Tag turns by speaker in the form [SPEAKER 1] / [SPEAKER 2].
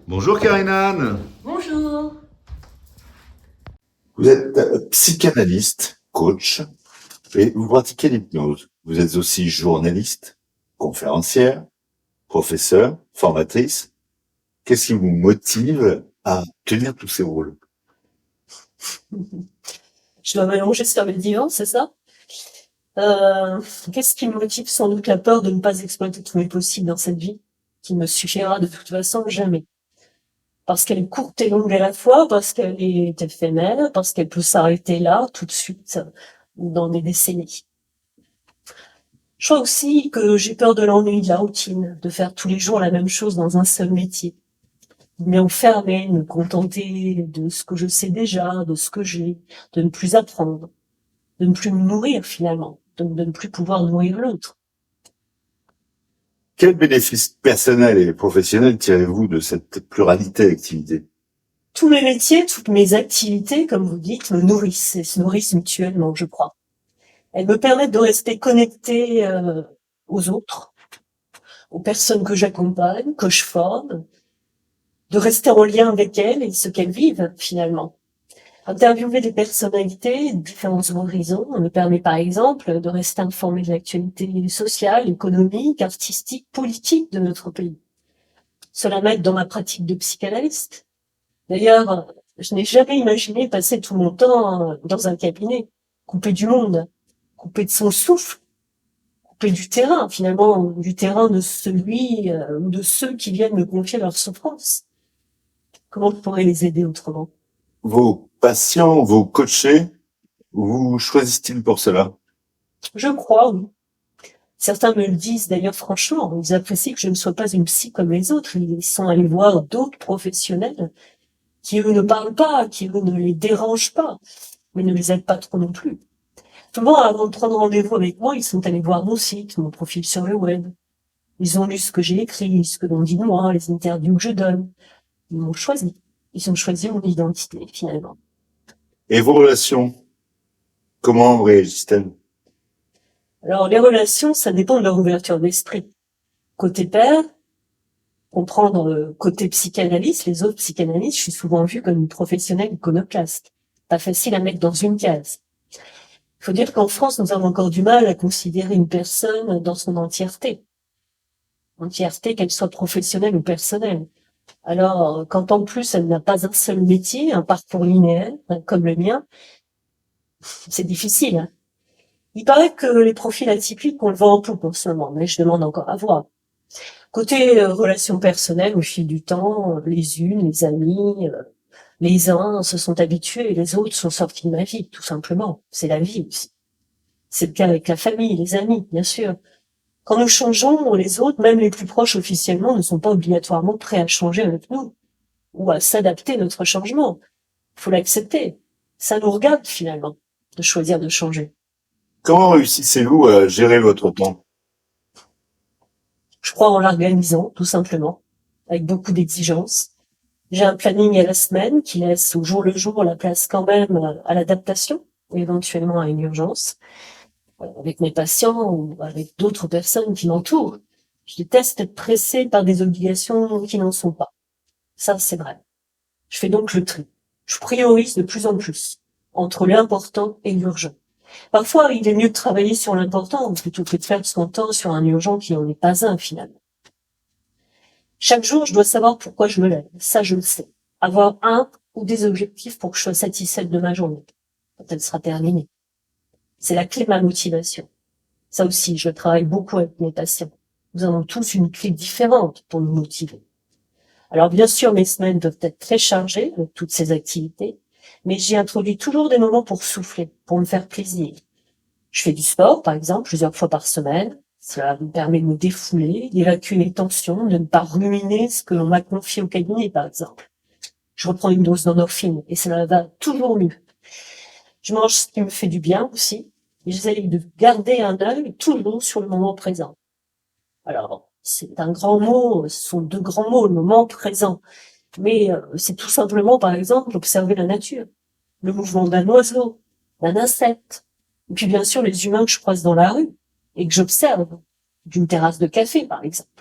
[SPEAKER 1] Bonjour Karinan.
[SPEAKER 2] Bonjour.
[SPEAKER 3] Vous êtes psychanalyste, coach, et vous pratiquez l'hypnose. Vous êtes aussi journaliste, conférencière, professeur, formatrice. Qu'est-ce qui vous motive à tenir tous ces rôles?
[SPEAKER 2] Je dois m'allonger sur le divan, c'est ça? Euh, Qu'est-ce qui me motive? Sans doute la peur de ne pas exploiter tous mes possibles dans cette vie, qui ne me suffira de toute façon jamais. Parce qu'elle est courte et longue à la fois, parce qu'elle est éphémère, parce qu'elle peut s'arrêter là, tout de suite, ou dans des décennies. Je crois aussi que j'ai peur de l'ennui, de la routine, de faire tous les jours la même chose dans un seul métier. Mais enfermer, me contenter de ce que je sais déjà, de ce que j'ai, de ne plus apprendre, de ne plus me nourrir finalement, de ne plus pouvoir nourrir l'autre.
[SPEAKER 3] Quels bénéfices personnels et professionnels tirez-vous de cette pluralité d'activités?
[SPEAKER 2] Tous mes métiers, toutes mes activités, comme vous dites, me nourrissent et se nourrissent mutuellement, je crois. Elles me permettent de rester connectée aux autres, aux personnes que j'accompagne, que je forme, de rester en lien avec elles et ce qu'elles vivent finalement. Interviewer des personnalités de différents horizons me permet par exemple de rester informé de l'actualité sociale, économique, artistique, politique de notre pays. Cela m'aide dans ma pratique de psychanalyste. D'ailleurs, je n'ai jamais imaginé passer tout mon temps dans un cabinet, coupé du monde, coupé de son souffle, coupé du terrain, finalement, du terrain de celui ou de ceux qui viennent me confier leur souffrance. Comment je pourrais les aider autrement?
[SPEAKER 3] Vos patients, vos coachés, vous choisissent-ils pour cela?
[SPEAKER 2] Je crois, oui. Certains me le disent d'ailleurs franchement, ils apprécient que je ne sois pas une psy comme les autres, ils sont allés voir d'autres professionnels qui eux ne parlent pas, qui eux ne les dérangent pas, mais ne les aident pas trop non plus. Souvent, avant de prendre rendez-vous avec moi, ils sont allés voir mon site, mon profil sur le web. Ils ont lu ce que j'ai écrit, ce que l'on dit de moi, les interviews que je donne. Ils m'ont choisi. Ils ont choisi mon identité, finalement.
[SPEAKER 3] Et vos relations, comment réagissent-elles?
[SPEAKER 2] Alors, les relations, ça dépend de leur ouverture d'esprit. Côté père, comprendre côté psychanalyste, les autres psychanalystes, je suis souvent vue comme une professionnelle iconoclaste. Pas facile à mettre dans une case. Il faut dire qu'en France, nous avons encore du mal à considérer une personne dans son entièreté. Entièreté, qu'elle soit professionnelle ou personnelle. Alors, quand en plus elle n'a pas un seul métier, un parcours linéaire, comme le mien, c'est difficile. Hein. Il paraît que les profils atypiques, on le voit en poupe en ce moment, mais je demande encore à voir. Côté relations personnelles, au fil du temps, les unes, les amis, les uns se sont habitués et les autres sont sortis de ma vie, tout simplement. C'est la vie aussi. C'est le cas avec la famille, les amis, bien sûr. Quand nous changeons, les autres, même les plus proches officiellement, ne sont pas obligatoirement prêts à changer avec nous ou à s'adapter à notre changement. Il faut l'accepter. Ça nous regarde finalement de choisir de changer.
[SPEAKER 3] Comment réussissez-vous à gérer votre temps?
[SPEAKER 2] Je crois en l'organisant, tout simplement, avec beaucoup d'exigences. J'ai un planning à la semaine qui laisse au jour le jour la place quand même à l'adaptation, et éventuellement à une urgence, avec mes patients ou avec d'autres personnes qui m'entourent. Je déteste être pressée par des obligations qui n'en sont pas. Ça, c'est vrai. Je fais donc le tri. Je priorise de plus en plus entre l'important et l'urgent. Parfois, il est mieux de travailler sur l'important plutôt que de faire son temps sur un urgent qui n'en est pas un finalement. Chaque jour, je dois savoir pourquoi je me lève. Ça, je le sais. Avoir un ou des objectifs pour que je sois satisfaite de ma journée quand elle sera terminée. C'est la clé de ma motivation. Ça aussi, je travaille beaucoup avec mes patients. Nous avons tous une clé différente pour nous motiver. Alors bien sûr, mes semaines peuvent être très chargées avec toutes ces activités, mais j'y introduis toujours des moments pour souffler, pour me faire plaisir. Je fais du sport, par exemple, plusieurs fois par semaine. Cela me permet de me défouler, d'évacuer les tensions, de ne pas ruminer ce que l'on m'a confié au cabinet, par exemple. Je reprends une dose d'endorphine et cela va toujours mieux. Je mange ce qui me fait du bien aussi, et j'essaie de garder un œil toujours sur le moment présent. Alors, c'est un grand mot, ce sont deux grands mots, le moment présent. Mais c'est tout simplement, par exemple, observer la nature, le mouvement d'un oiseau, d'un insecte, et puis bien sûr les humains que je croise dans la rue et que j'observe, d'une terrasse de café, par exemple.